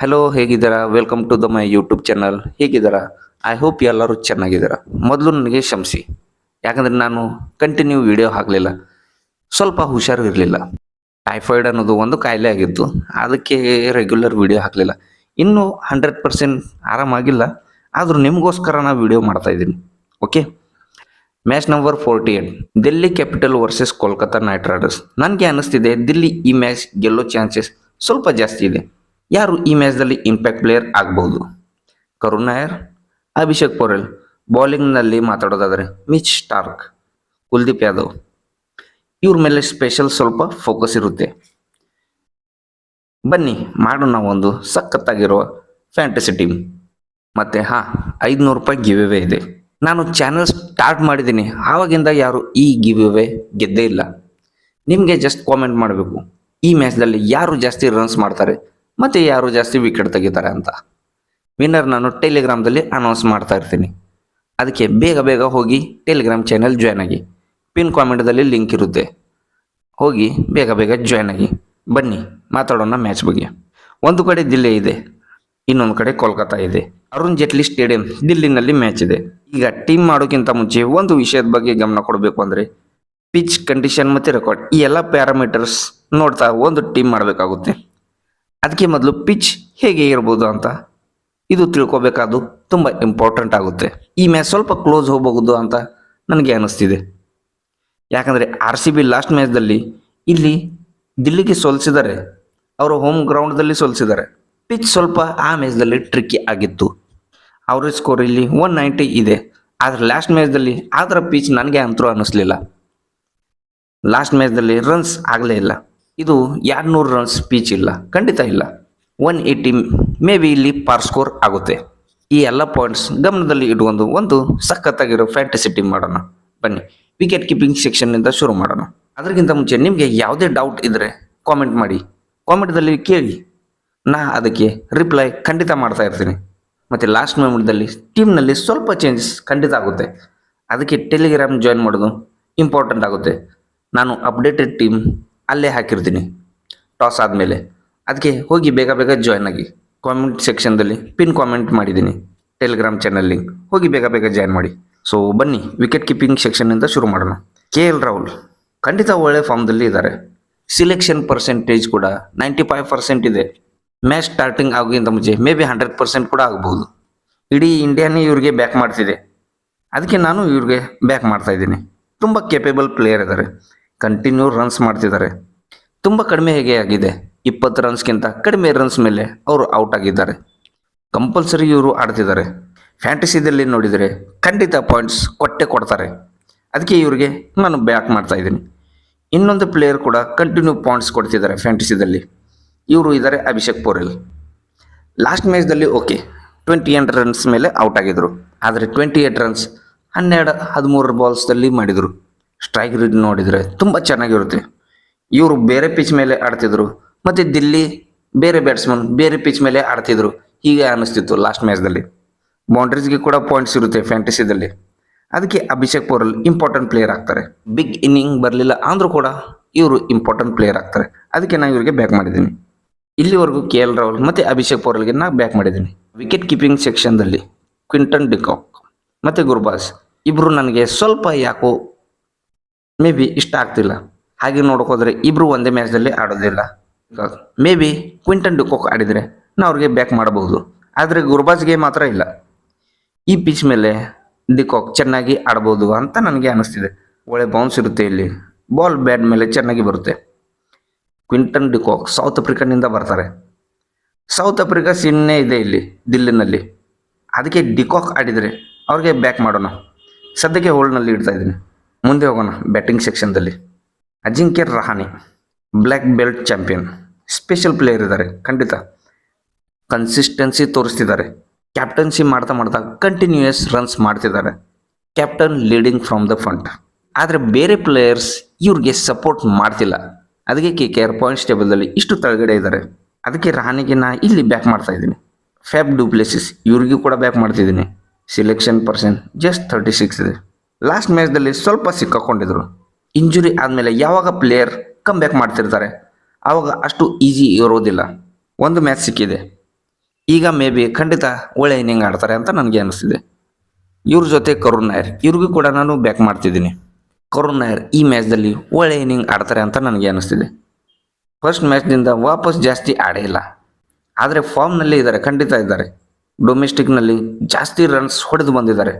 Hello, ಹೇಗಿದ್ದೀರಾ? Welcome to my YouTube channel. ಹೇಗಿದ್ದೀರಾ? I hope ಎಲ್ಲರೂ ಚೆನ್ನಾಗಿದ್ದೀರಾ. ಮೊದಲು ನನಗೆ ಕ್ಷಮಿಸಿ, ಯಾಕಂದರೆ ನಾನು ಕಂಟಿನ್ಯೂ ವಿಡಿಯೋ ಹಾಕಲಿಲ್ಲ. ಸ್ವಲ್ಪ ಹುಷಾರು ಇರಲಿಲ್ಲ. ಟೈಫಾಯ್ಡ್ ಅನ್ನೋದು ಒಂದು ಕಾಯಿಲೆ ಆಗಿತ್ತು, ಅದಕ್ಕೆ ರೆಗ್ಯುಲರ್ ವಿಡಿಯೋ ಹಾಕಲಿಲ್ಲ. ಇನ್ನೂ 100% ಆರಾಮಾಗಿಲ್ಲ, ಆದರೂ ನಿಮಗೋಸ್ಕರ ನಾನು ವಿಡಿಯೋ ಮಾಡ್ತಾ ಇದ್ದೀನಿ. Okay. Match number 48, Delhi capital versus Kolkata night Riders. ನನಗೆ ಅನ್ನಿಸ್ತಿದೆ ದಿಲ್ಲಿ ಈ ಮ್ಯಾಚ್ ಗೆಲ್ಲೋ ಚಾನ್ಸಸ್ ಸ್ವಲ್ಪ ಜಾಸ್ತಿ ಇದೆ. ಯಾರು ಈ ಮ್ಯಾಚ್ದಲ್ಲಿ ಇಂಪ್ಯಾಕ್ಟ್ ಪ್ಲೇಯರ್ ಆಗಬಹುದು? ಕರುಣ್ ನಾಯರ್, ಅಭಿಷೇಕ್ ಪೊರೆಲ್. ಬೌಲಿಂಗ್ನಲ್ಲಿ ಮಾತಾಡೋದಾದರೆ ಮಿಚ್ ಸ್ಟಾರ್ಕ್, ಕುಲ್ದೀಪ್ ಯಾದವ್, ಇವ್ರ ಮೇಲೆ ಸ್ಪೆಷಲ್ ಸ್ವಲ್ಪ ಫೋಕಸ್ ಇರುತ್ತೆ. ಬನ್ನಿ ಮಾಡೋಣ ಒಂದು ಸಖತ್ತಾಗಿರುವ ಫ್ಯಾಂಟಸಿ ಟೀಮ್. ಮತ್ತು ₹500 ಗಿವ್ ಅವೇ ಇದೆ. ನಾನು ಚಾನಲ್ ಸ್ಟಾರ್ಟ್ ಮಾಡಿದ್ದೀನಿ, ಆವಾಗಿಂದ ಯಾರು ಈ ಗಿವ್ ಅವೇ ಗೆದ್ದೇ ಇಲ್ಲ. ನಿಮಗೆ ಜಸ್ಟ್ ಕಾಮೆಂಟ್ ಮಾಡಬೇಕು, ಈ ಮ್ಯಾಚ್ದಲ್ಲಿ ಯಾರು ಜಾಸ್ತಿ ರನ್ಸ್ ಮಾಡ್ತಾರೆ ಮತ್ತು ಯಾರು ಜಾಸ್ತಿ ವಿಕೆಟ್ ತೆಗಿತಾರೆ ಅಂತ. ವಿನ್ನರ್ ನಾನು ಟೆಲಿಗ್ರಾಮ್ದಲ್ಲಿ ಅನೌನ್ಸ್ ಮಾಡ್ತಾ ಇರ್ತೀನಿ. ಅದಕ್ಕೆ ಬೇಗ ಬೇಗ ಹೋಗಿ ಟೆಲಿಗ್ರಾಮ್ ಚಾನೆಲ್ ಜಾಯ್ನ್ ಆಗಿ. ಪಿನ್ ಕಾಮೆಂಟ್ದಲ್ಲಿ ಲಿಂಕ್ ಇರುತ್ತೆ, ಹೋಗಿ ಬೇಗ ಬೇಗ ಜಾಯ್ನ್ ಆಗಿ. ಬನ್ನಿ ಮಾತಾಡೋಣ ಮ್ಯಾಚ್ ಬಗ್ಗೆ. ಒಂದು ಕಡೆ ದಿಲ್ಲಿ ಇದೆ, ಇನ್ನೊಂದು ಕಡೆ ಕೋಲ್ಕತ್ತಾ ಇದೆ. ಅರುಣ್ ಜೇಟ್ಲಿ ಸ್ಟೇಡಿಯಂ ದಿಲ್ಲಿನಲ್ಲಿ ಮ್ಯಾಚ್ ಇದೆ. ಈಗ ಟೀಮ್ ಮಾಡೋಕ್ಕಿಂತ ಮುಂಚೆ ಒಂದು ವಿಷಯದ ಬಗ್ಗೆ ಗಮನ ಕೊಡಬೇಕು ಅಂದರೆ ಪಿಚ್ ಕಂಡೀಷನ್ ಮತ್ತು ರೆಕಾರ್ಡ್, ಈ ಎಲ್ಲ ಪ್ಯಾರಾಮೀಟರ್ಸ್ ನೋಡ್ತಾ ಒಂದು ಟೀಮ್ ಮಾಡಬೇಕಾಗುತ್ತೆ. ಅದಕ್ಕೆ ಮೊದಲು ಪಿಚ್ ಹೇಗೆ ಇರ್ಬೋದು ಅಂತ ಇದು ತಿಳ್ಕೊಬೇಕಾದ್ದು ತುಂಬ ಇಂಪಾರ್ಟೆಂಟ್ ಆಗುತ್ತೆ. ಈ ಮ್ಯಾಚ್ ಸ್ವಲ್ಪ ಕ್ಲೋಸ್ ಹೋಗಬಹುದು ಅಂತ ನನಗೆ ಅನ್ನಿಸ್ತಿದೆ. ಯಾಕಂದರೆ RCB ಲಾಸ್ಟ್ ಮ್ಯಾಚ್ದಲ್ಲಿ ಇಲ್ಲಿ ದಿಲ್ಲಿಗೆ ಸೋಲಿಸಿದ್ದಾರೆ, ಅವರು ಹೋಮ್ ಗ್ರೌಂಡ್ದಲ್ಲಿ ಸೋಲಿಸಿದ್ದಾರೆ. ಪಿಚ್ ಸ್ವಲ್ಪ ಆ ಮ್ಯಾಚ್ದಲ್ಲಿ ಟ್ರಿಕ್ಕಿ ಆಗಿತ್ತು. ಅವ್ರ ಸ್ಕೋರ್ ಇಲ್ಲಿ 190 ಇದೆ, ಆದರೆ ಲಾಸ್ಟ್ ಮ್ಯಾಚ್ದಲ್ಲಿ ಆ ಥರ ಪಿಚ್ ನನಗೆ ಅಂತೂ ಅನ್ನಿಸ್ಲಿಲ್ಲ. ಲಾಸ್ಟ್ ಮ್ಯಾಚ್ದಲ್ಲಿ ರನ್ಸ್ ಆಗಲೇ ಇಲ್ಲ. ಇದು 200 ರನ್ಸ್ ಪಿಚ್ ಇಲ್ಲ, ಖಂಡಿತ ಇಲ್ಲ. 180 ಮೇ ಬಿ ಇಲ್ಲಿ ಪಾರ್ ಸ್ಕೋರ್ ಆಗುತ್ತೆ. ಈ ಎಲ್ಲ ಪಾಯಿಂಟ್ಸ್ ಗಮನದಲ್ಲಿ ಇಟ್ಕೊಂಡು ಒಂದು ಸಖತ್ತಾಗಿರೋ ಫ್ಯಾಂಟಸಿ ಟೀಮ್ ಮಾಡೋಣ. ಬನ್ನಿ ವಿಕೆಟ್ ಕೀಪಿಂಗ್ ಸೆಕ್ಷನ್ನಿಂದ ಶುರು ಮಾಡೋಣ. ಅದಕ್ಕಿಂತ ಮುಂಚೆ ನಿಮಗೆ ಯಾವುದೇ ಡೌಟ್ ಇದ್ದರೆ ಕಾಮೆಂಟ್ ಮಾಡಿ, ಕಾಮೆಂಟ್ದಲ್ಲಿ ಕೇಳಿ, ನಾ ಅದಕ್ಕೆ ರಿಪ್ಲೈ ಖಂಡಿತ ಮಾಡ್ತಾ ಇರ್ತೀನಿ. ಮತ್ತು ಲಾಸ್ಟ್ ಮೂಮೆಂಟ್ದಲ್ಲಿ ಟೀಮ್ನಲ್ಲಿ ಸ್ವಲ್ಪ ಚೇಂಜಸ್ ಖಂಡಿತ ಆಗುತ್ತೆ, ಅದಕ್ಕೆ ಟೆಲಿಗ್ರಾಮ್ ಜಾಯ್ನ್ ಮಾಡೋದು ಇಂಪಾರ್ಟೆಂಟ್ ಆಗುತ್ತೆ. ನಾನು ಅಪ್ಡೇಟೆಡ್ ಟೀಮ್ ಅಲ್ಲೇ ಹಾಕಿರ್ತೀನಿ ಟಾಸ್ ಆದಮೇಲೆ, ಅದಕ್ಕೆ ಹೋಗಿ ಬೇಗ ಬೇಗ ಜಾಯ್ನ್ ಆಗಿ. ಕಾಮೆಂಟ್ ಸೆಕ್ಷನ್ದಲ್ಲಿ ಪಿನ್ ಕಾಮೆಂಟ್ ಮಾಡಿದ್ದೀನಿ ಟೆಲಿಗ್ರಾಮ್ ಚಾನಲ್ ಲಿಂಕ್, ಹೋಗಿ ಬೇಗ ಬೇಗ ಜಾಯ್ನ್ ಮಾಡಿ. ಸೊ ಬನ್ನಿ ವಿಕೆಟ್ ಕೀಪಿಂಗ್ ಸೆಕ್ಷನ್ನಿಂದ ಶುರು ಮಾಡೋಣ. KL ರಾಹುಲ್ ಖಂಡಿತ ಒಳ್ಳೆ ಫಾರ್ಮ್ದಲ್ಲಿ ಇದ್ದಾರೆ. ಸಿಲೆಕ್ಷನ್ ಪರ್ಸೆಂಟೇಜ್ ಕೂಡ 95% ಇದೆ. ಮ್ಯಾಚ್ ಸ್ಟಾರ್ಟಿಂಗ್ ಆಗೋಕ್ಕಿಂತ ಮುಂಚೆ ಮೇ ಬಿ 100% ಕೂಡ ಆಗ್ಬೋದು. ಇಡೀ ಇಂಡಿಯಾನೇ ಇವ್ರಿಗೆ ಬ್ಯಾಕ್ ಮಾಡ್ತಿದೆ, ಅದಕ್ಕೆ ನಾನು ಇವ್ರಿಗೆ ಬ್ಯಾಕ್ ಮಾಡ್ತಾ ಇದ್ದೀನಿ. ತುಂಬ ಕೇಪೇಬಲ್ ಪ್ಲೇಯರ್ ಇದ್ದಾರೆ, ಕಂಟಿನ್ಯೂ ರನ್ಸ್ ಮಾಡ್ತಿದ್ದಾರೆ. ತುಂಬ ಕಡಿಮೆ ಹೇಗೆ ಆಗಿದೆ, 20 ರನ್ಸ್ಗಿಂತ ಕಡಿಮೆ ರನ್ಸ್ ಮೇಲೆ ಅವರು ಔಟ್ ಆಗಿದ್ದಾರೆ. ಕಂಪಲ್ಸರಿ ಇವರು ಆಡ್ತಿದ್ದಾರೆ. ಫ್ಯಾಂಟಸಿದಲ್ಲಿ ನೋಡಿದರೆ ಖಂಡಿತ ಪಾಯಿಂಟ್ಸ್ ಕೊಟ್ಟೆ ಕೊಡ್ತಾರೆ, ಅದಕ್ಕೆ ಇವ್ರಿಗೆ ನಾನು ಬ್ಯಾಕ್ ಮಾಡ್ತಾ ಇದ್ದೀನಿ. ಇನ್ನೊಂದು ಪ್ಲೇಯರ್ ಕೂಡ ಕಂಟಿನ್ಯೂ ಪಾಯಿಂಟ್ಸ್ ಕೊಡ್ತಿದ್ದಾರೆ ಫ್ಯಾಂಟಸಿದಲ್ಲಿ, ಇವರು ಇದ್ದಾರೆ Abhishek Porel. Last ಮ್ಯಾಚ್ದಲ್ಲಿ okay 28 runs ಮೇಲೆ ಔಟ್ ಆಗಿದ್ರು, ಆದರೆ 28 ರನ್ಸ್ 12-13 ಬಾಲ್ಸ್ದಲ್ಲಿ ಮಾಡಿದರು. ಸ್ಟ್ರೈಕ್ ರೇಟ್ ನೋಡಿದರೆ ತುಂಬ ಚೆನ್ನಾಗಿರುತ್ತೆ. ಇವರು ಬೇರೆ ಪಿಚ್ ಮೇಲೆ ಆಡ್ತಿದ್ರು, ಮತ್ತು ದಿಲ್ಲಿ ಬೇರೆ ಬ್ಯಾಟ್ಸ್ಮನ್ ಬೇರೆ ಪಿಚ್ ಮೇಲೆ ಆಡ್ತಿದ್ರು, ಹೀಗೆ ಅನ್ನಿಸ್ತಿತ್ತು ಲಾಸ್ಟ್ ಮ್ಯಾಚ್ದಲ್ಲಿ. ಬೌಂಡ್ರೀಸ್ಗೆ ಕೂಡ ಪಾಯಿಂಟ್ಸ್ ಇರುತ್ತೆ ಫ್ಯಾಂಟಸಿದಲ್ಲಿ, ಅದಕ್ಕೆ ಅಭಿಷೇಕ್ ಪೊರೆಲ್ ಇಂಪಾರ್ಟೆಂಟ್ ಪ್ಲೇಯರ್ ಆಗ್ತಾರೆ. ಬಿಗ್ ಇನ್ನಿಂಗ್ ಬರಲಿಲ್ಲ ಅಂದರೂ ಕೂಡ ಇವರು ಇಂಪಾರ್ಟೆಂಟ್ ಪ್ಲೇಯರ್ ಆಗ್ತಾರೆ, ಅದಕ್ಕೆ ನಾನು ಇವರಿಗೆ ಬ್ಯಾಕ್ ಮಾಡಿದ್ದೀನಿ. ಇಲ್ಲಿವರೆಗೂ KL ರಾಹುಲ್ ಮತ್ತು ಅಭಿಷೇಕ್ ಪೊರೆಲ್ಗೆ ನಾನು ಬ್ಯಾಕ್ ಮಾಡಿದ್ದೀನಿ. ವಿಕೆಟ್ ಕೀಪಿಂಗ್ ಸೆಕ್ಷನ್ದಲ್ಲಿ ಕ್ವಿಂಟನ್ ಡಿಕಾಕ್ ಮತ್ತು ಗುರ್ಬಾಸ್ ಇಬ್ಬರು ನನಗೆ ಸ್ವಲ್ಪ ಯಾಕೋ ಮೇ ಬಿ ಇಷ್ಟ ಆಗ್ತಿಲ್ಲ. ಹಾಗೆ ನೋಡೋಕೋದ್ರೆ ಇಬ್ಬರು ಒಂದೇ ಮ್ಯಾಚ್ದಲ್ಲಿ ಆಡೋದಿಲ್ಲ. ಮೇ ಬಿ ಕ್ವಿಂಟನ್ ಡಿಕಾಕ್ ಆಡಿದರೆ ನಾನು ಅವ್ರಿಗೆ ಬ್ಯಾಕ್ ಮಾಡಬಹುದು, ಆದರೆ ಗುರ್ಬಾಜ್ಗೆ ಮಾತ್ರ ಇಲ್ಲ. ಈ ಪಿಚ್ ಮೇಲೆ ಡಿಕಾಕ್ ಚೆನ್ನಾಗಿ ಆಡ್ಬೋದು ಅಂತ ನನಗೆ ಅನ್ನಿಸ್ತಿದೆ. ಒಳ್ಳೆ ಬೌನ್ಸ್ ಇರುತ್ತೆ, ಇಲ್ಲಿ ಬಾಲ್ ಬ್ಯಾಟ್ ಮೇಲೆ ಚೆನ್ನಾಗಿ ಬರುತ್ತೆ. ಕ್ವಿಂಟನ್ ಡಿಕಾಕ್ ಸೌತ್ ಆಫ್ರಿಕಾನಿಂದ ಬರ್ತಾರೆ. ಸೌತ್ ಆಫ್ರಿಕಾ ಸೀನ್ನೇ ಇದೆ ಇಲ್ಲಿ ದಿಲ್ಲಿನಲ್ಲಿ, ಅದಕ್ಕೆ ಡಿಕಾಕ್ ಆಡಿದರೆ ಅವ್ರಿಗೆ ಬ್ಯಾಕ್ ಮಾಡೋಣ. ಸದ್ಯಕ್ಕೆ ಹೋಲ್ಡ್ನಲ್ಲಿ ಇಡ್ತಾ ಇದ್ದೀನಿ. ಮುಂದೆ ಹೋಗೋಣ ಬ್ಯಾಟಿಂಗ್ ಸೆಕ್ಷನ್ದಲ್ಲಿ. Ajinkya Rahane black belt champion, special player ಇದ್ದಾರೆ, ಖಂಡಿತ ಕನ್ಸಿಸ್ಟೆನ್ಸಿ ತೋರಿಸ್ತಿದ್ದಾರೆ. ಕ್ಯಾಪ್ಟನ್ಸಿ ಮಾಡ್ತಾ ಮಾಡ್ತಾ ಕಂಟಿನ್ಯೂಯಸ್ ರನ್ಸ್ ಮಾಡ್ತಿದ್ದಾರೆ. Captain leading from the front, ಆದರೆ ಬೇರೆ ಪ್ಲೇಯರ್ಸ್ ಇವ್ರಿಗೆ ಸಪೋರ್ಟ್ ಮಾಡ್ತಿಲ್ಲ, ಅದಕ್ಕೆ KKR ಪಾಯಿಂಟ್ಸ್ ಟೇಬಲ್ದಲ್ಲಿ ಇಷ್ಟು ಕೆಳಗಡೆ ಇದ್ದಾರೆ. ಅದಕ್ಕೆ ರಹಾನೆಗೆ ನಾ ಇಲ್ಲಿ ಬ್ಯಾಕ್ ಮಾಡ್ತಾ ಇದ್ದೀನಿ. ಫ್ಯಾಬ್ ಡು ಪ್ಲೇಸಿಸ್ ಇವ್ರಿಗೂ ಕೂಡ ಬ್ಯಾಕ್ ಮಾಡ್ತಿದ್ದೀನಿ. ಸಿಲೆಕ್ಷನ್ ಪರ್ಸೆಂಟ್ ಜಸ್ಟ್ 36 ಇದೆ. ಲಾಸ್ಟ್ ಮ್ಯಾಚ್ದಲ್ಲಿ ಸ್ವಲ್ಪ ಸಿಕ್ಕಾಕೊಂಡಿದ್ರು. ಇಂಜುರಿ ಆದಮೇಲೆ ಯಾವಾಗ ಪ್ಲೇಯರ್ ಕಮ್ ಬ್ಯಾಕ್ ಮಾಡ್ತಿರ್ತಾರೆ ಆವಾಗ ಅಷ್ಟು ಈಸಿ ಇರೋದಿಲ್ಲ. ಒಂದು ಮ್ಯಾಚ್ ಸಿಕ್ಕಿದೆ, ಈಗ ಮೇ ಬಿ ಖಂಡಿತ ಒಳ್ಳೆ ಇನ್ನಿಂಗ್ ಆಡ್ತಾರೆ ಅಂತ ನನಗೆ ಅನಿಸ್ತಿದೆ. ಇವ್ರ ಜೊತೆ ಕರುಣ್ ನಾಯರ್, ಇವ್ರಿಗೂ ಕೂಡ ನಾನು ಬ್ಯಾಕ್ ಮಾಡ್ತಿದ್ದೀನಿ. ಕರುಣ್ ನಾಯರ್ ಈ ಮ್ಯಾಚ್ದಲ್ಲಿ ಒಳ್ಳೆ ಇನ್ನಿಂಗ್ ಆಡ್ತಾರೆ ಅಂತ ನನಗೆ ಅನಿಸ್ತಿದೆ. ಫಸ್ಟ್ ಮ್ಯಾಚ್ನಿಂದ ವಾಪಸ್ ಜಾಸ್ತಿ ಆಡೇ ಇಲ್ಲ, ಆದರೆ ಫಾರ್ಮ್ನಲ್ಲಿ ಇದ್ದಾರೆ, ಖಂಡಿತ ಇದ್ದಾರೆ. ಡೊಮೆಸ್ಟಿಕ್ನಲ್ಲಿ ಜಾಸ್ತಿ ರನ್ಸ್ ಹೊಡೆದು ಬಂದಿದ್ದಾರೆ,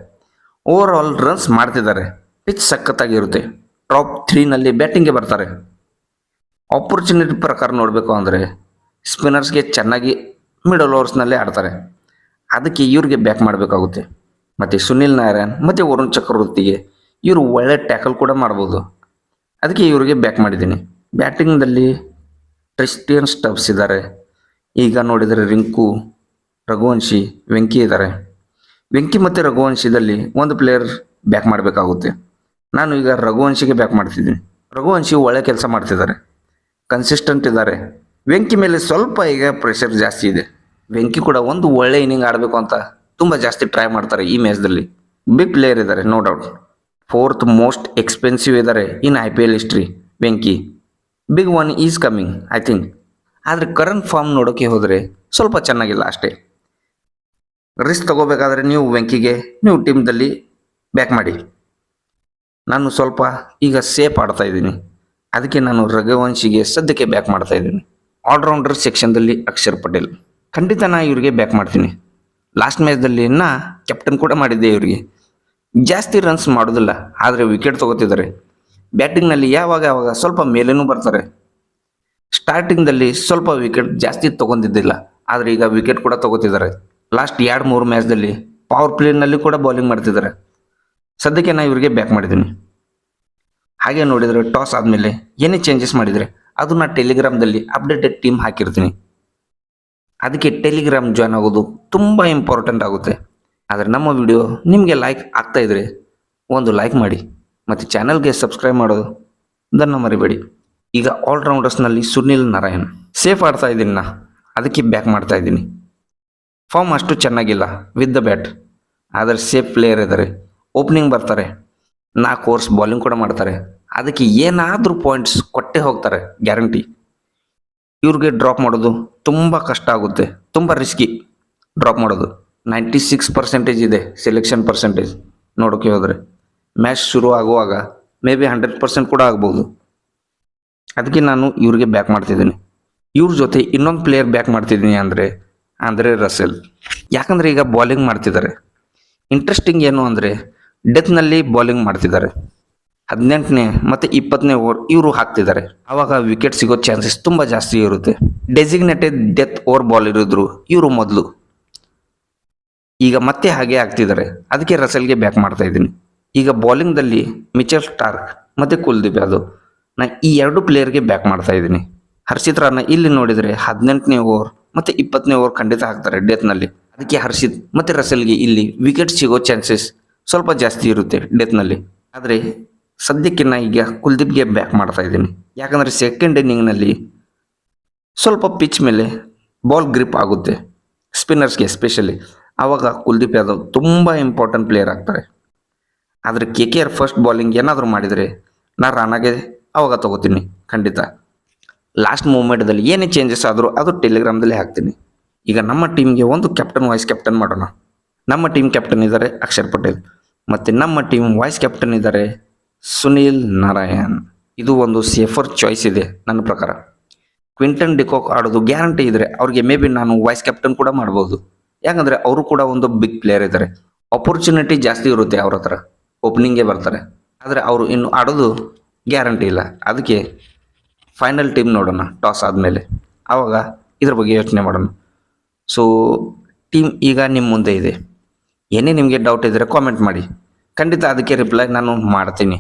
ಓವರ್ ಆಲ್ ರನ್ಸ್ ಮಾಡ್ತಿದ್ದಾರೆ. ಪಿಚ್ ಸಖತ್ತಾಗಿರುತ್ತೆ. ಟಾಪ್ 3ನಲ್ಲಿ ಬ್ಯಾಟಿಂಗ್ಗೆ ಬರ್ತಾರೆ. ಆಪರ್ಚುನಿಟಿ ಪ್ರಕಾರ ನೋಡಬೇಕು ಅಂದರೆ ಸ್ಪಿನ್ನರ್ಸ್ಗೆ ಚೆನ್ನಾಗಿ ಮಿಡಲ್ ಓವರ್ಸ್ನಲ್ಲೇ ಆಡ್ತಾರೆ. ಅದಕ್ಕೆ ಇವ್ರಿಗೆ ಬ್ಯಾಕ್ ಮಾಡಬೇಕಾಗುತ್ತೆ. ಮತ್ತು ಸುನಿಲ್ ನಾರಾಯಣ್ ಮತ್ತು ವರುಣ್ ಚಕ್ರವರ್ತಿಗೆ ಇವರು ಒಳ್ಳೆ ಟ್ಯಾಕಲ್ ಕೂಡ ಮಾಡ್ಬೋದು. ಅದಕ್ಕೆ ಇವರಿಗೆ ಬ್ಯಾಕ್ ಮಾಡಿದ್ದೀನಿ. ಬ್ಯಾಟಿಂಗ್ನಲ್ಲಿ ಕ್ರಿಸ್ಟಿಯನ್ ಸ್ಟಬ್ಸ್ ಇದ್ದಾರೆ. ಈಗ ನೋಡಿದರೆ ರಿಂಕು, ರಘುವಂಶಿ, ವೆಂಕಿ ಇದ್ದಾರೆ. ವೆಂಕಿ ಮತ್ತು ರಘುವಂಶಿದಲ್ಲಿ ಒಂದು ಪ್ಲೇಯರ್ ಬ್ಯಾಕ್ ಮಾಡಬೇಕಾಗುತ್ತೆ. ನಾನು ಈಗ ರಘುವಂಶಿಗೆ ಬ್ಯಾಕ್ ಮಾಡ್ತಿದ್ದೀನಿ. ರಘುವಂಶಿ ಒಳ್ಳೆ ಕೆಲಸ ಮಾಡ್ತಿದ್ದಾರೆ, ಕನ್ಸಿಸ್ಟೆಂಟ್ ಇದ್ದಾರೆ. ವೆಂಕಿ ಮೇಲೆ ಸ್ವಲ್ಪ ಈಗ ಪ್ರೆಷರ್ ಜಾಸ್ತಿ ಇದೆ. ವೆಂಕಿ ಕೂಡ ಒಂದು ಒಳ್ಳೆ ಇನ್ನಿಂಗ್ ಆಡಬೇಕು ಅಂತ ತುಂಬ ಜಾಸ್ತಿ ಟ್ರೈ ಮಾಡ್ತಾರೆ ಈ ಮ್ಯಾಚ್ದಲ್ಲಿ. ಬಿಗ್ ಪ್ಲೇಯರ್ ಇದ್ದಾರೆ, no doubt. 4th most expensive ಇದ್ದಾರೆ in IPL history Venky. Big one is coming I think. ಆದರೆ ಕರೆಂಟ್ ಫಾರ್ಮ್ ನೋಡೋಕ್ಕೆ ಹೋದರೆ ಸ್ವಲ್ಪ ಚೆನ್ನಾಗಿಲ್ಲ ಅಷ್ಟೇ. ರಿಸ್ಕ್ ತಗೋಬೇಕಾದ್ರೆ ನೀವು ವೆಂಕಿಗೆ ನೀವು ಟೀಮ್ದಲ್ಲಿ ಬ್ಯಾಕ್ ಮಾಡಿ. ನಾನು ಸ್ವಲ್ಪ ಈಗ ಸೇಫ್ ಆಡ್ತಾ ಇದ್ದೀನಿ, ಅದಕ್ಕೆ ನಾನು ರಘುವಂಶಿಗೆ ಸದ್ಯಕ್ಕೆ ಬ್ಯಾಕ್ ಮಾಡ್ತಾ ಇದ್ದೀನಿ. ಆಲ್ರೌಂಡರ್ ಸೆಕ್ಷನ್ದಲ್ಲಿ ಅಕ್ಷರ್ ಪಟೇಲ್, ಖಂಡಿತ ನಾ ಇವ್ರಿಗೆ ಬ್ಯಾಕ್ ಮಾಡ್ತೀನಿ. ಲಾಸ್ಟ್ ಮ್ಯಾಚ್ದಲ್ಲಿ ನಾ ಕ್ಯಾಪ್ಟನ್ ಕೂಡ ಮಾಡಿದ್ದೆ ಇವರಿಗೆ. ಜಾಸ್ತಿ ರನ್ಸ್ ಮಾಡೋದಿಲ್ಲ, ಆದರೆ ವಿಕೆಟ್ ತೊಗೋತಿದ್ದಾರೆ. ಬ್ಯಾಟಿಂಗ್ನಲ್ಲಿ ಯಾವಾಗ ಸ್ವಲ್ಪ ಮೇಲೇನೂ ಬರ್ತಾರೆ. ಸ್ಟಾರ್ಟಿಂಗ್ದಲ್ಲಿ ಸ್ವಲ್ಪ ವಿಕೆಟ್ ಜಾಸ್ತಿ ತೊಗೊಂಡಿದ್ದಿಲ್ಲ, ಆದರೆ ಈಗ ವಿಕೆಟ್ ಕೂಡ ತೊಗೋತಿದ್ದಾರೆ. ಲಾಸ್ಟ್ 2-3 ಮ್ಯಾಚ್ದಲ್ಲಿ ಪವರ್ ಪ್ಲೇನಲ್ಲಿ ಕೂಡ ಬೌಲಿಂಗ್ ಮಾಡ್ತಿದ್ದಾರೆ. ಸದ್ಯಕ್ಕೆ ನಾ ಇವರಿಗೆ ಬ್ಯಾಕ್ ಮಾಡಿದ್ದೀನಿ. ಹಾಗೆ ನೋಡಿದರೆ ಟಾಸ್ ಆದಮೇಲೆ ಏನೇ ಚೇಂಜಸ್ ಮಾಡಿದರೆ ಅದು ನಾ ಟೆಲಿಗ್ರಾಮ್ದಲ್ಲಿ ಅಪ್ಡೇಟೆಡ್ ಟೀಮ್ ಹಾಕಿರ್ತೀನಿ. ಅದಕ್ಕೆ ಟೆಲಿಗ್ರಾಮ್ ಜಾಯ್ನ್ ಆಗೋದು ತುಂಬ ಇಂಪಾರ್ಟೆಂಟ್ ಆಗುತ್ತೆ. ಆದರೆ ನಮ್ಮ ವಿಡಿಯೋ ನಿಮಗೆ ಲೈಕ್ ಆಗ್ತಾಯಿದ್ರೆ ಒಂದು ಲೈಕ್ ಮಾಡಿ ಮತ್ತು ಚಾನಲ್ಗೆ ಸಬ್ಸ್ಕ್ರೈಬ್ ಮಾಡೋದು ಅದನ್ನು ಮರಿಬೇಡಿ. ಈಗ ಆಲ್ರೌಂಡರ್ಸ್ನಲ್ಲಿ ಸುನಿಲ್ ನಾರಾಯಣ್ ಸೇಫ್ ಆಡ್ತಾ ಇದ್ದೀನಿ ನಾ, ಅದಕ್ಕೆ ಬ್ಯಾಕ್ ಮಾಡ್ತಾ ಇದ್ದೀನಿ. ಫಾರ್ಮ್ ಅಷ್ಟು ಚೆನ್ನಾಗಿಲ್ಲ ವಿತ್ ದ ಬ್ಯಾಟ್, ಆದರೆ ಸೇಫ್ ಪ್ಲೇಯರ್ ಇದ್ದಾರೆ. ಓಪನಿಂಗ್ ಬರ್ತಾರೆ, 4 ಓವರ್ಸ್ ಬೌಲಿಂಗ್ ಕೂಡ ಮಾಡ್ತಾರೆ. ಅದಕ್ಕೆ ಏನಾದರೂ ಪಾಯಿಂಟ್ಸ್ ಕೊಟ್ಟೇ ಹೋಗ್ತಾರೆ ಗ್ಯಾರಂಟಿ. ಇವ್ರಿಗೆ ಡ್ರಾಪ್ ಮಾಡೋದು ತುಂಬ ಕಷ್ಟ ಆಗುತ್ತೆ, ತುಂಬ ರಿಸ್ಕಿ ಡ್ರಾಪ್ ಮಾಡೋದು. 96% ಇದೆ ಸೆಲೆಕ್ಷನ್ ಪರ್ಸೆಂಟೇಜ್ ನೋಡೋಕ್ಕೆ ಹೋದರೆ. ಮ್ಯಾಚ್ ಶುರು ಆಗುವಾಗ ಮೇ ಬಿ 100% ಕೂಡ ಆಗ್ಬೋದು. ಅದಕ್ಕೆ ನಾನು ಇವ್ರಿಗೆ ಬ್ಯಾಕ್ ಮಾಡ್ತಿದ್ದೀನಿ. ಇವ್ರ ಜೊತೆ ಇನ್ನೊಂದು ಪ್ಲೇಯರ್ ಬ್ಯಾಕ್ ಮಾಡ್ತಿದ್ದೀನಿ ಅಂದರೆ ರಸೆಲ್. ಯಾಕಂದರೆ ಈಗ ಬೌಲಿಂಗ್ ಮಾಡ್ತಿದ್ದಾರೆ. ಇಂಟ್ರೆಸ್ಟಿಂಗ್ ಏನು ಅಂದರೆ ಡೆತ್ನಲ್ಲಿ ಬೌಲಿಂಗ್ ಮಾಡ್ತಿದ್ದಾರೆ. 18ನೇ ಮತ್ತು 20ನೇ ಓವರ್ ಇವರು ಹಾಕ್ತಿದ್ದಾರೆ. ಆವಾಗ ವಿಕೆಟ್ ಸಿಗೋ ಚಾನ್ಸಸ್ ತುಂಬ ಜಾಸ್ತಿ ಇರುತ್ತೆ. ಡೆಸಿಗ್ನೇಟೆಡ್ ಡೆತ್ ಓವರ್ ಬಾಲ್ ಇರಿದ್ರು ಇವರು ಮೊದಲು, ಈಗ ಮತ್ತೆ ಹಾಗೆ ಆಗ್ತಿದ್ದಾರೆ. ಅದಕ್ಕೆ ರಸೆಲ್ಗೆ ಬ್ಯಾಕ್ ಮಾಡ್ತಾ ಇದ್ದೀನಿ. ಈಗ ಬೌಲಿಂಗ್ದಲ್ಲಿ ಮಿಚೆಲ್ ಸ್ಟಾರ್ಕ್ ಮತ್ತು ಕುಲ್ದೀಪ್ ಯಾದವ್, ನಾನು ಈ 2 ಪ್ಲೇಯರ್ಗೆ ಬ್ಯಾಕ್ ಮಾಡ್ತಾ ಇದ್ದೀನಿ. ಹರ್ಷಿತ್ ರಾಣಾ ಇಲ್ಲಿ ನೋಡಿದರೆ 18ನೇ ಓವರ್ ಮತ್ತು 20ನೇ ಓವರ್ ಖಂಡಿತ ಹಾಕ್ತಾರೆ ಡೆತ್ನಲ್ಲಿ. ಅದಕ್ಕೆ ಹರ್ಷಿತ್ ಮತ್ತು ರಸೆಲ್ಗೆ ಇಲ್ಲಿ ವಿಕೆಟ್ ಸಿಗೋ ಚಾನ್ಸಸ್ ಸ್ವಲ್ಪ ಜಾಸ್ತಿ ಇರುತ್ತೆ ಡೆತ್ನಲ್ಲಿ. ಆದರೆ ಸದ್ಯಕ್ಕೆ ನಾನು ಈಗ ಕುಲ್ದೀಪ್ಗೆ ಬ್ಯಾಕ್ ಮಾಡ್ತಾ ಇದ್ದೀನಿ. ಯಾಕಂದರೆ ಸೆಕೆಂಡ್ ಇನ್ನಿಂಗ್ನಲ್ಲಿ ಸ್ವಲ್ಪ ಪಿಚ್ ಮೇಲೆ ಬಾಲ್ ಗ್ರಿಪ್ ಆಗುತ್ತೆ ಸ್ಪಿನ್ನರ್ಸ್ಗೆ ಎಸ್ಪೆಷಲಿ. ಆವಾಗ ಕುಲ್ದೀಪ್ ಯಾದವ್ ತುಂಬ ಇಂಪಾರ್ಟೆಂಟ್ ಪ್ಲೇಯರ್ ಆಗ್ತಾರೆ. ಆದರೆ KKR ಫಸ್ಟ್ ಬೌಲಿಂಗ್ ಏನಾದರೂ ಮಾಡಿದರೆ ನಾನು ರಾಣಾಗೆ ಆವಾಗ ತೊಗೋತೀನಿ ಖಂಡಿತ. ಲಾಸ್ಟ್ ಮೂಮೆಂಟ್ದಲ್ಲಿ ಏನೇ ಚೇಂಜಸ್ ಆದರೂ ಅದು ಟೆಲಿಗ್ರಾಮ್ದಲ್ಲಿ ಹಾಕ್ತೀನಿ. ಈಗ ನಮ್ಮ ಟೀಮ್ಗೆ ಒಂದು ಕ್ಯಾಪ್ಟನ್ ವೈಸ್ ಕ್ಯಾಪ್ಟನ್ ಮಾಡೋಣ. ನಮ್ಮ ಟೀಮ್ ಕ್ಯಾಪ್ಟನ್ ಇದ್ದಾರೆ ಅಕ್ಷರ್ ಪಟೇಲ್ ಮತ್ತು ನಮ್ಮ ಟೀಮ್ ವೈಸ್ ಕ್ಯಾಪ್ಟನ್ ಇದ್ದಾರೆ ಸುನಿಲ್ ನಾರಾಯಣ್. ಇದು ಒಂದು ಸೇಫರ್ ಚಾಯ್ಸ್ ಇದೆ ನನ್ನ ಪ್ರಕಾರ. ಕ್ವಿಂಟನ್ ಡಿಕಾಕ್ ಆಡೋದು ಗ್ಯಾರಂಟಿ ಇದ್ದರೆ ಅವ್ರಿಗೆ ಮೇ ಬಿ ನಾನು ವೈಸ್ ಕ್ಯಾಪ್ಟನ್ ಕೂಡ ಮಾಡ್ಬೋದು. ಯಾಕಂದರೆ ಅವರು ಕೂಡ ಒಂದು ಬಿಗ್ ಪ್ಲೇಯರ್ ಇದ್ದಾರೆ. ಆಪರ್ಚುನಿಟಿ ಜಾಸ್ತಿ ಇರುತ್ತೆ ಅವ್ರ ಹತ್ರ, ಓಪನಿಂಗ್ಗೆ ಬರ್ತಾರೆ. ಆದರೆ ಅವರು ಇನ್ನು ಆಡೋದು ಗ್ಯಾರಂಟಿ ಇಲ್ಲ. ಅದಕ್ಕೆ ಫೈನಲ್ ಟೀಮ್ ನೋಡೋಣ ಟಾಸ್ ಆದಮೇಲೆ, ಆವಾಗ ಇದ್ರ ಬಗ್ಗೆ ಯೋಚನೆ ಮಾಡೋಣ. ಸೊ ಟೀಮ್ ಈಗ ನಿಮ್ಮ ಮುಂದೆ ಇದೆ. ಏನೇ ನಿಮಗೆ ಡೌಟ್ ಇದ್ದರೆ ಕಾಮೆಂಟ್ ಮಾಡಿ, ಖಂಡಿತ ಅದಕ್ಕೆ ರಿಪ್ಲೈ ನಾನು ಮಾಡ್ತೀನಿ.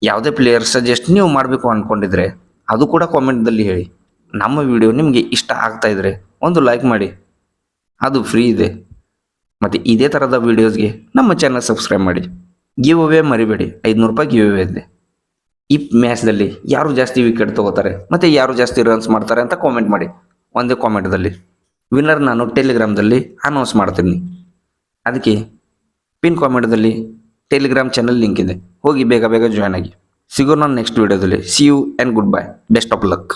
ಯಾವುದೇ ಪ್ಲೇಯರ್ ಸಜೆಸ್ಟ್ ನೀವು ಮಾಡಬೇಕು ಅಂದ್ಕೊಂಡಿದ್ರೆ ಅದು ಕೂಡ ಕಾಮೆಂಟ್ದಲ್ಲಿ ಹೇಳಿ. ನಮ್ಮ ವಿಡಿಯೋ ನಿಮಗೆ ಇಷ್ಟ ಆಗ್ತಾ ಇದ್ದರೆ ಒಂದು ಲೈಕ್ ಮಾಡಿ, ಅದು ಫ್ರೀ ಇದೆ. ಮತ್ತು ಇದೇ ಥರದ ವೀಡಿಯೋಸ್ಗೆ ನಮ್ಮ ಚಾನಲ್ ಸಬ್ಸ್ಕ್ರೈಬ್ ಮಾಡಿ. ಗಿವ್ ಅವೇ ಮರಿಬೇಡಿ, 500 ರೂಪಾಯಿ ಗಿವ್ ಅವೇ ಇದೆ. ಈ ಮ್ಯಾಚ್ದಲ್ಲಿ ಯಾರು ಜಾಸ್ತಿ ವಿಕೆಟ್ ತೊಗೋತಾರೆ ಮತ್ತು ಯಾರು ಜಾಸ್ತಿ ರನ್ಸ್ ಮಾಡ್ತಾರೆ ಅಂತ ಕಾಮೆಂಟ್ ಮಾಡಿ. ಒಂದೇ ಕಾಮೆಂಟ್ದಲ್ಲಿ ವಿನ್ನರ್ ನಾನು ಟೆಲಿಗ್ರಾಮ್ದಲ್ಲಿ ಅನೌನ್ಸ್ ಮಾಡ್ತೀನಿ. ಅದಕ್ಕೆ ಪಿನ್ ಕಾಮೆಂಟ್ದಲ್ಲಿ ಟೆಲಿಗ್ರಾಮ್ ಚಾನಲ್ ಲಿಂಕ್ ಇದೆ, ಹೋಗಿ ಬೇಗ ಜಾಯ್ನ್ ಆಗಿ. ಸಿಗೋಣ ನೆಕ್ಸ್ಟ್ ವೀಡಿಯೋದಲ್ಲಿ. See you and goodbye. Best of luck.